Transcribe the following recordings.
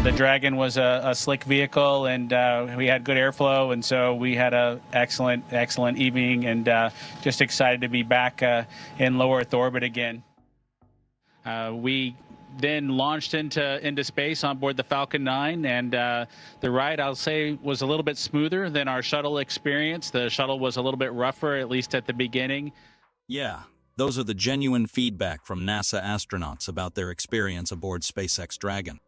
The Dragon was a slick vehicle, and we had good airflow, and so we had a excellent evening, and just excited to be back in low Earth orbit again. We then launched into space on board the Falcon 9, and the ride, I'll say, was a little bit smoother than our shuttle experience. The shuttle was a little bit rougher, at least at the beginning. Yeah, those are the genuine feedback from NASA astronauts about their experience aboard SpaceX Dragon.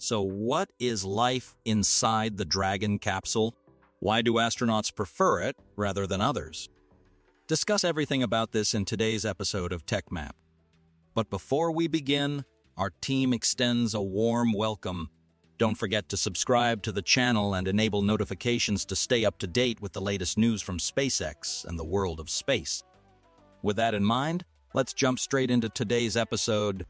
So what is life inside the Dragon capsule? Why do astronauts prefer it rather than others? Discuss everything about this in today's episode of TechMap. But before we begin, our team extends a warm welcome. Don't forget to subscribe to the channel and enable notifications to stay up to date with the latest news from SpaceX and the world of space. With that in mind, let's jump straight into today's episode.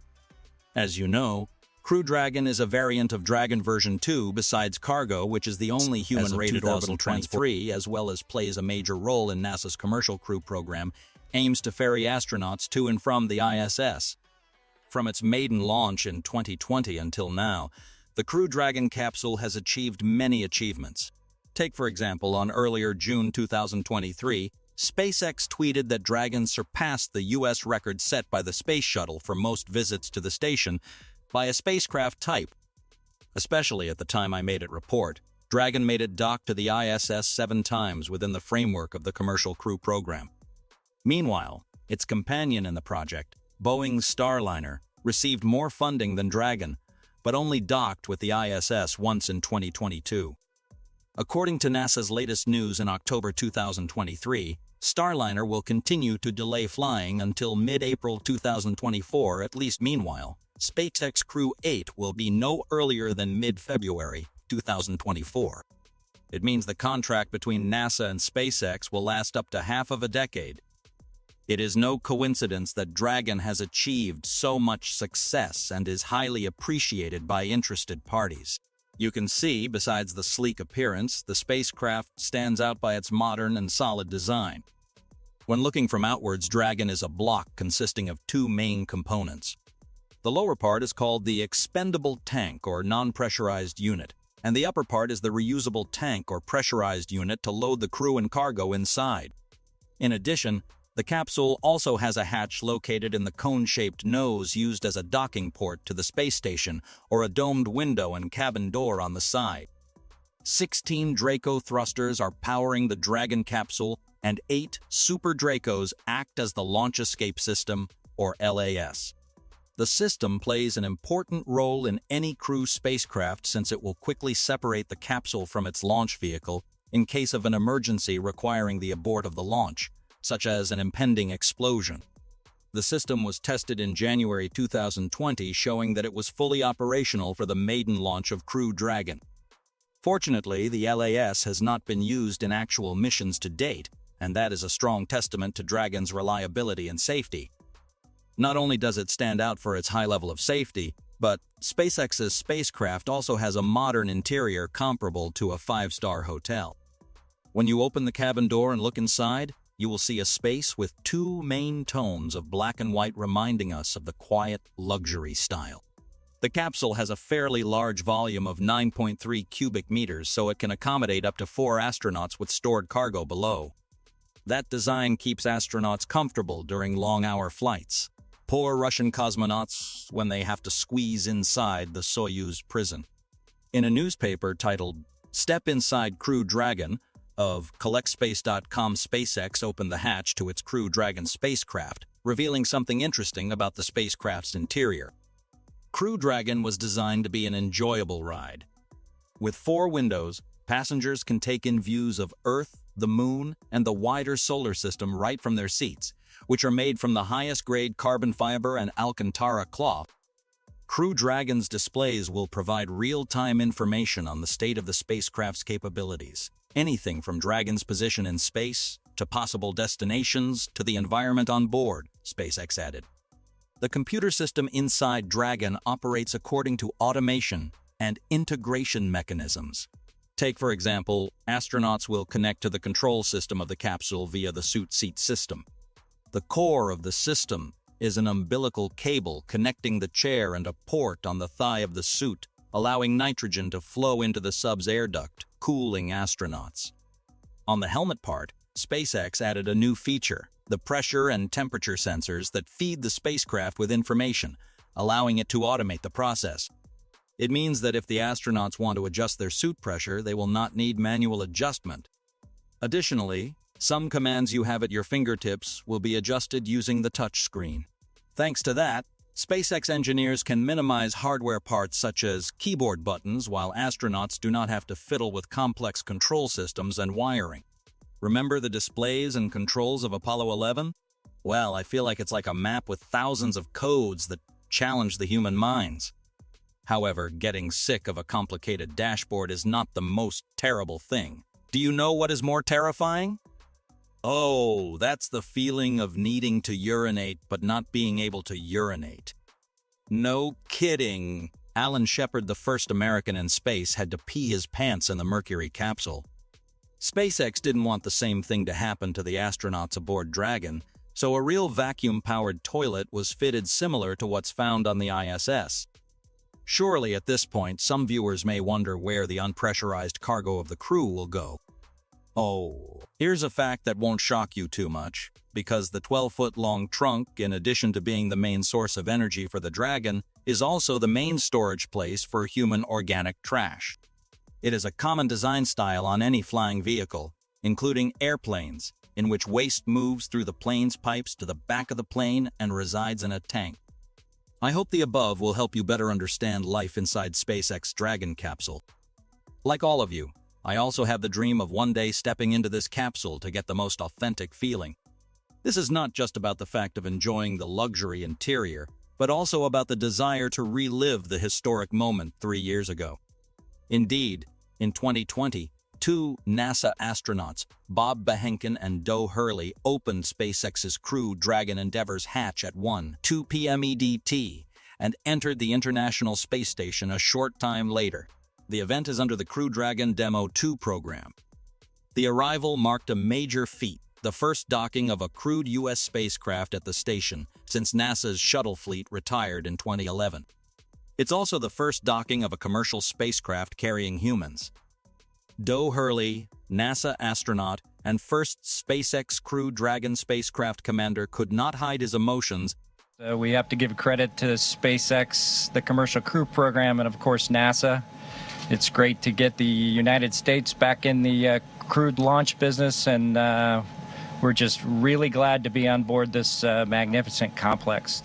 As you know, Crew Dragon is a variant of Dragon version 2 besides cargo, which is the only human-rated orbital transport, as well as plays a major role in NASA's Commercial Crew program, aims to ferry astronauts to and from the ISS. From its maiden launch in 2020 until now, the Crew Dragon capsule has achieved many achievements. Take, for example, on earlier June 2023, SpaceX tweeted that Dragon surpassed the U.S. record set by the Space Shuttle for most visits to the station by a spacecraft type. Especially at the time I made it report, Dragon made it dock to the ISS 7 times within the framework of the Commercial Crew program. Meanwhile, its companion in the project, Boeing's Starliner, received more funding than Dragon, but only docked with the ISS once in 2022. According to NASA's latest news in October 2023, Starliner will continue to delay flying until mid-April 2024, at least. Meanwhile, SpaceX Crew 8 will be no earlier than mid-February 2024. It means the contract between NASA and SpaceX will last up to half of a decade. It is no coincidence that Dragon has achieved so much success and is highly appreciated by interested parties. You can see, besides the sleek appearance, the spacecraft stands out by its modern and solid design. When looking from outwards, Dragon is a block consisting of 2 main components. The lower part is called the expendable tank or non-pressurized unit, and the upper part is the reusable tank or pressurized unit to load the crew and cargo inside. In addition, the capsule also has a hatch located in the cone-shaped nose used as a docking port to the space station, or a domed window and cabin door on the side. 16 Draco thrusters are powering the Dragon capsule, and 8 Super Dracos act as the Launch Escape System, or LAS. The system plays an important role in any crew spacecraft since it will quickly separate the capsule from its launch vehicle in case of an emergency requiring the abort of the launch, such as an impending explosion. The system was tested in January 2020, showing that it was fully operational for the maiden launch of Crew Dragon. Fortunately, the LAS has not been used in actual missions to date, and that is a strong testament to Dragon's reliability and safety. Not only does it stand out for its high level of safety, but SpaceX's spacecraft also has a modern interior comparable to a 5-star hotel. When you open the cabin door and look inside, you will see a space with 2 main tones of black and white reminding us of the quiet luxury style. The capsule has a fairly large volume of 9.3 cubic meters, so it can accommodate up to 4 astronauts with stored cargo below. That design keeps astronauts comfortable during long-hour flights. Poor Russian cosmonauts when they have to squeeze inside the Soyuz prison. In a newspaper titled "Step Inside Crew Dragon" of CollectSpace.com, SpaceX opened the hatch to its Crew Dragon spacecraft, revealing something interesting about the spacecraft's interior. Crew Dragon was designed to be an enjoyable ride. With 4 windows, passengers can take in views of Earth, the Moon, and the wider solar system right from their seats, which are made from the highest-grade carbon fiber and Alcantara cloth. Crew Dragon's displays will provide real-time information on the state of the spacecraft's capabilities. Anything from Dragon's position in space, to possible destinations, to the environment on board, SpaceX added. The computer system inside Dragon operates according to automation and integration mechanisms. Take, for example, astronauts will connect to the control system of the capsule via the suit seat system. The core of the system is an umbilical cable connecting the chair and a port on the thigh of the suit allowing nitrogen to flow into the sub's air duct, cooling astronauts. On the helmet part, SpaceX added a new feature, the pressure and temperature sensors that feed the spacecraft with information, allowing it to automate the process. It means that if the astronauts want to adjust their suit pressure, they will not need manual adjustment. Additionally, some commands you have at your fingertips will be adjusted using the touch screen. Thanks to that, SpaceX engineers can minimize hardware parts such as keyboard buttons while astronauts do not have to fiddle with complex control systems and wiring. Remember the displays and controls of Apollo 11? Well, I feel like it's like a map with thousands of codes that challenge the human minds. However, getting sick of a complicated dashboard is not the most terrible thing. Do you know what is more terrifying? Oh, that's the feeling of needing to urinate but not being able to urinate. No kidding. Alan Shepard, the first American in space, had to pee his pants in the Mercury capsule. SpaceX didn't want the same thing to happen to the astronauts aboard Dragon, so a real vacuum-powered toilet was fitted similar to what's found on the ISS. Surely at this point, some viewers may wonder where the unpressurized cargo of the crew will go. Oh, here's a fact that won't shock you too much, because the 12-foot-long trunk, in addition to being the main source of energy for the Dragon, is also the main storage place for human organic trash. It is a common design style on any flying vehicle, including airplanes, in which waste moves through the plane's pipes to the back of the plane and resides in a tank. I hope the above will help you better understand life inside SpaceX Dragon capsule. Like all of you, I also have the dream of one day stepping into this capsule to get the most authentic feeling. This is not just about the fact of enjoying the luxury interior, but also about the desire to relive the historic moment 3 years ago. Indeed, in 2020, 2 NASA astronauts, Bob Behenken and Doe Hurley, opened SpaceX's Crew Dragon Endeavour's hatch at 1:02 p.m. EDT and entered the International Space Station a short time later. The event is under the Crew Dragon Demo 2 program. The arrival marked a major feat, the first docking of a crewed U.S. spacecraft at the station since NASA's shuttle fleet retired in 2011. It's also the first docking of a commercial spacecraft carrying humans. Doe Hurley, NASA astronaut and first SpaceX Crew Dragon spacecraft commander, could not hide his emotions. We have to give credit to SpaceX, the Commercial Crew Program, and of course NASA. It's great to get the United States back in the crewed launch business, and we're just really glad to be on board this magnificent complex.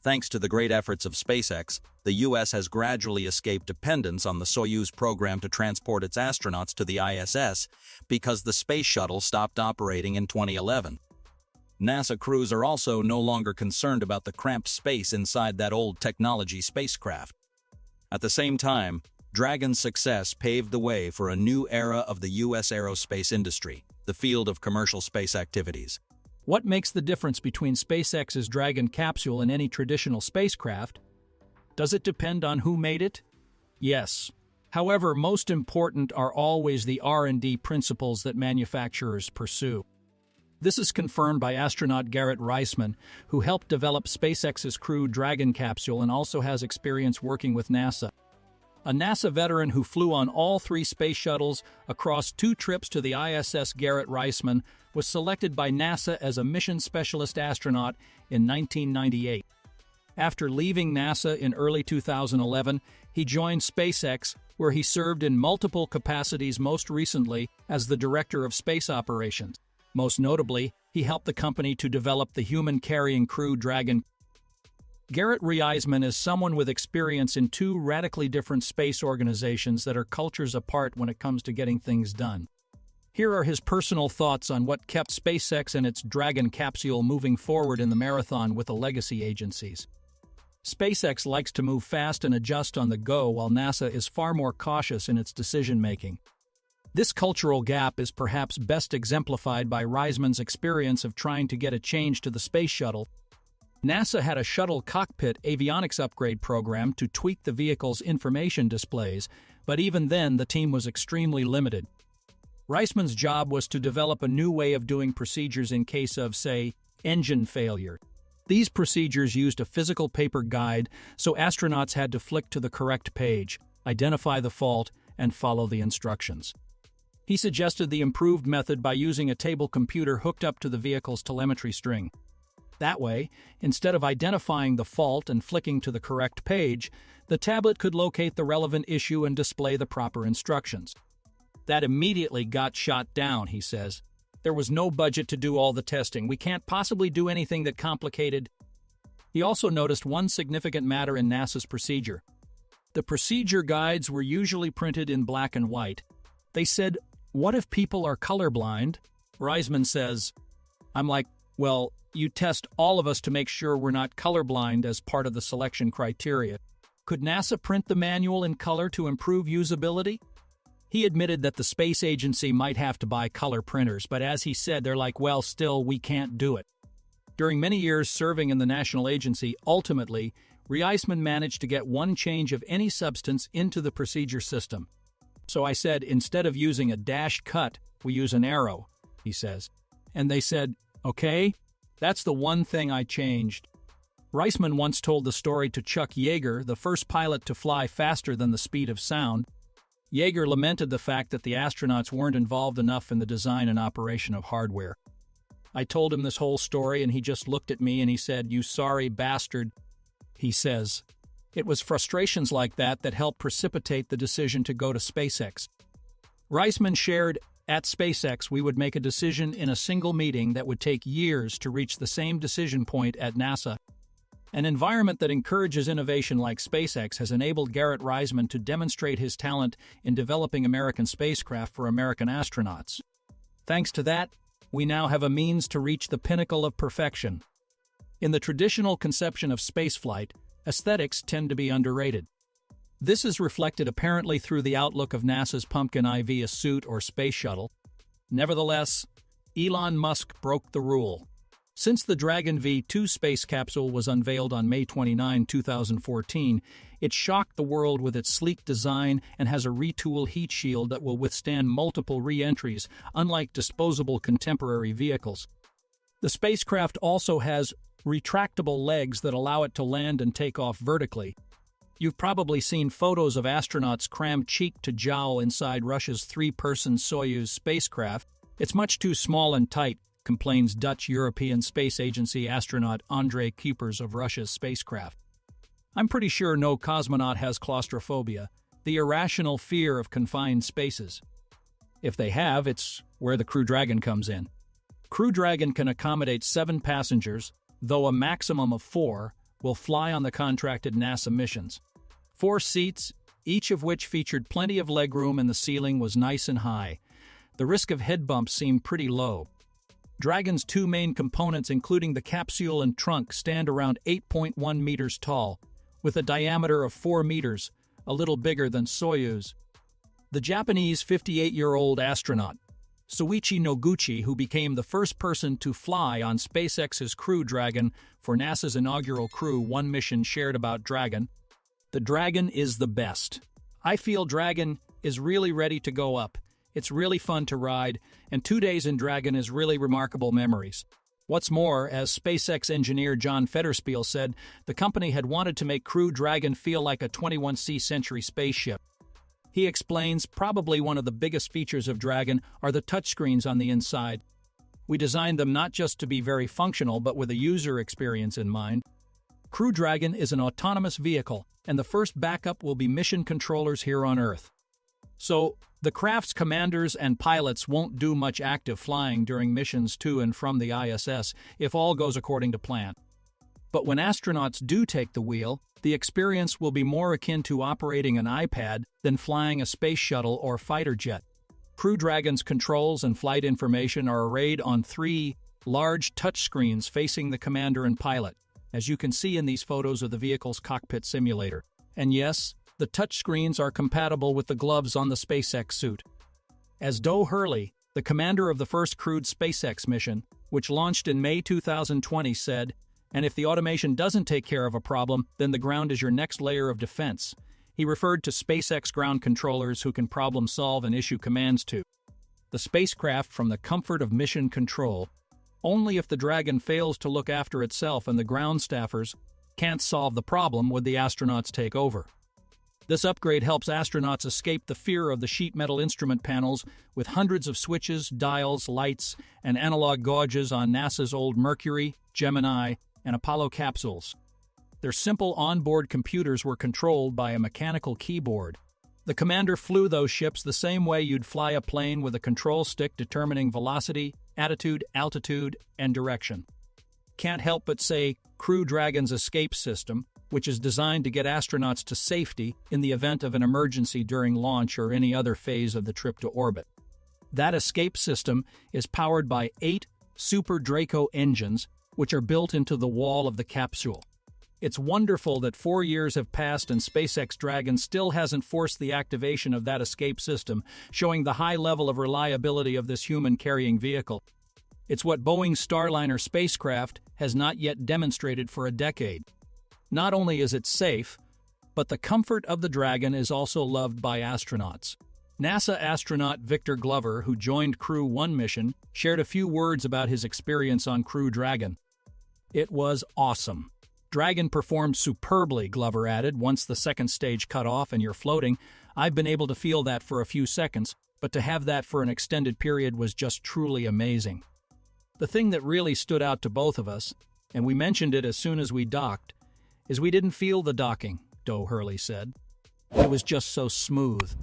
Thanks to the great efforts of SpaceX, the U.S. has gradually escaped dependence on the Soyuz program to transport its astronauts to the ISS because the space shuttle stopped operating in 2011. NASA crews are also no longer concerned about the cramped space inside that old technology spacecraft. At the same time, Dragon's success paved the way for a new era of the U.S. aerospace industry, the field of commercial space activities. What makes the difference between SpaceX's Dragon capsule and any traditional spacecraft? Does it depend on who made it? Yes. However, most important are always the R&D principles that manufacturers pursue. This is confirmed by astronaut Garrett Reisman, who helped develop SpaceX's Crew Dragon capsule and also has experience working with NASA. A NASA veteran who flew on all 3 space shuttles across 2 trips to the ISS, Garrett Reisman was selected by NASA as a mission specialist astronaut in 1998. After leaving NASA in early 2011, he joined SpaceX, where he served in multiple capacities, most recently as the Director of Space Operations. Most notably, he helped the company to develop the human-carrying Crew Dragon. Garrett Reisman is someone with experience in 2 radically different space organizations that are cultures apart when it comes to getting things done. Here are his personal thoughts on what kept SpaceX and its Dragon capsule moving forward in the marathon with the legacy agencies. SpaceX likes to move fast and adjust on the go, while NASA is far more cautious in its decision-making. This cultural gap is perhaps best exemplified by Reisman's experience of trying to get a change to the space shuttle. NASA had a shuttle cockpit avionics upgrade program to tweak the vehicle's information displays, but even then the team was extremely limited. Reisman's job was to develop a new way of doing procedures in case of, say, engine failure. These procedures used a physical paper guide, so astronauts had to flick to the correct page. identify the fault, and follow the instructions. He suggested the improved method by using a table computer hooked up to the vehicle's telemetry string. That way, instead of identifying the fault and flicking to the correct page, the tablet could locate the relevant issue and display the proper instructions. That immediately got shot down, he says. There was no budget to do all the testing. We can't possibly do anything that complicated. He also noticed one significant matter in NASA's procedure. The procedure guides were usually printed in black and white. They said, "What if people are colorblind?" Reisman says, "I'm like, well, you test all of us to make sure we're not colorblind as part of the selection criteria. Could NASA print the manual in color to improve usability?" He admitted that the space agency might have to buy color printers, but as he said, they're like, well, still, we can't do it. During many years serving in the national agency, ultimately, Reisman managed to get one change of any substance into the procedure system. So I said, instead of using a dash cut, we use an arrow, he says. And they said, okay, that's the one thing I changed. Reisman once told the story to Chuck Yeager, the first pilot to fly faster than the speed of sound. Yeager lamented the fact that the astronauts weren't involved enough in the design and operation of hardware. I told him this whole story and he just looked at me and he said, "You sorry bastard," he says. It was frustrations like that helped precipitate the decision to go to SpaceX. Reisman shared, at SpaceX we would make a decision in a single meeting that would take years to reach the same decision point at NASA. An environment that encourages innovation like SpaceX has enabled Garrett Reisman to demonstrate his talent in developing American spacecraft for American astronauts. Thanks to that, we now have a means to reach the pinnacle of perfection. In the traditional conception of spaceflight, aesthetics tend to be underrated. This is reflected apparently through the outlook of NASA's Pumpkin IV, a suit or space shuttle. Nevertheless, Elon Musk broke the rule. Since the Dragon V2 space capsule was unveiled on May 29, 2014, it shocked the world with its sleek design and has a retool heat shield that will withstand multiple re-entries, unlike disposable contemporary vehicles. The spacecraft also has retractable legs that allow it to land and take off vertically. You've probably seen photos of astronauts crammed cheek to jowl inside Russia's three-person Soyuz spacecraft. It's much too small and tight, complains Dutch European Space Agency astronaut Andrei Kuipers of Russia's spacecraft. I'm pretty sure no cosmonaut has claustrophobia, the irrational fear of confined spaces. If they have, it's where the Crew Dragon comes in. Crew Dragon can accommodate 7 passengers, though a maximum of 4 will fly on the contracted NASA missions. 4 seats, each of which featured plenty of legroom and the ceiling was nice and high. The risk of head bumps seemed pretty low. Dragon's 2 main components, including the capsule and trunk, stand around 8.1 meters tall, with a diameter of 4 meters, a little bigger than Soyuz. The Japanese 58-year-old astronaut, Soichi Noguchi, who became the first person to fly on SpaceX's Crew Dragon for NASA's inaugural Crew 1 mission, shared about Dragon. The Dragon is the best. I feel Dragon is really ready to go up. It's really fun to ride, and 2 days in Dragon is really remarkable memories. What's more, as SpaceX engineer John Federspiel said, the company had wanted to make Crew Dragon feel like a 21st century spaceship. He explains, probably one of the biggest features of Dragon are the touchscreens on the inside. We designed them not just to be very functional, but with a user experience in mind. Crew Dragon is an autonomous vehicle, and the first backup will be mission controllers here on Earth. So, the craft's commanders and pilots won't do much active flying during missions to and from the ISS if all goes according to plan. But when astronauts do take the wheel, the experience will be more akin to operating an iPad than flying a space shuttle or fighter jet. Crew Dragon's controls and flight information are arrayed on 3 large touchscreens facing the commander and pilot, as you can see in these photos of the vehicle's cockpit simulator. And yes, the touchscreens are compatible with the gloves on the SpaceX suit. As Doe Hurley, the commander of the first crewed SpaceX mission, which launched in May 2020, said, "And if the automation doesn't take care of a problem, then the ground is your next layer of defense." He referred to SpaceX ground controllers who can problem solve and issue commands to the spacecraft from the comfort of mission control. Only if the Dragon fails to look after itself and the ground staffers can't solve the problem would the astronauts take over. This upgrade helps astronauts escape the fear of the sheet metal instrument panels with hundreds of switches, dials, lights, and analog gauges on NASA's old Mercury, Gemini, and Apollo capsules. Their simple onboard computers were controlled by a mechanical keyboard. The commander flew those ships the same way you'd fly a plane, with a control stick determining velocity, attitude, altitude, and direction. Can't help but say Crew Dragon's escape system, which is designed to get astronauts to safety in the event of an emergency during launch or any other phase of the trip to orbit. That escape system is powered by 8 Super Draco engines, which are built into the wall of the capsule. It's wonderful that 4 years have passed and SpaceX Dragon still hasn't forced the activation of that escape system, showing the high level of reliability of this human-carrying vehicle. It's what Boeing's Starliner spacecraft has not yet demonstrated for a decade. Not only is it safe, but the comfort of the Dragon is also loved by astronauts. NASA astronaut Victor Glover, who joined Crew 1 mission, shared a few words about his experience on Crew Dragon. "It was awesome. Dragon performed superbly," Glover added. "Once the second stage cut off and you're floating, I've been able to feel that for a few seconds, but to have that for an extended period was just truly amazing." The thing that really stood out to both of us, and we mentioned it as soon as we docked, is we didn't feel the docking, Doe Hurley said. "It was just so smooth."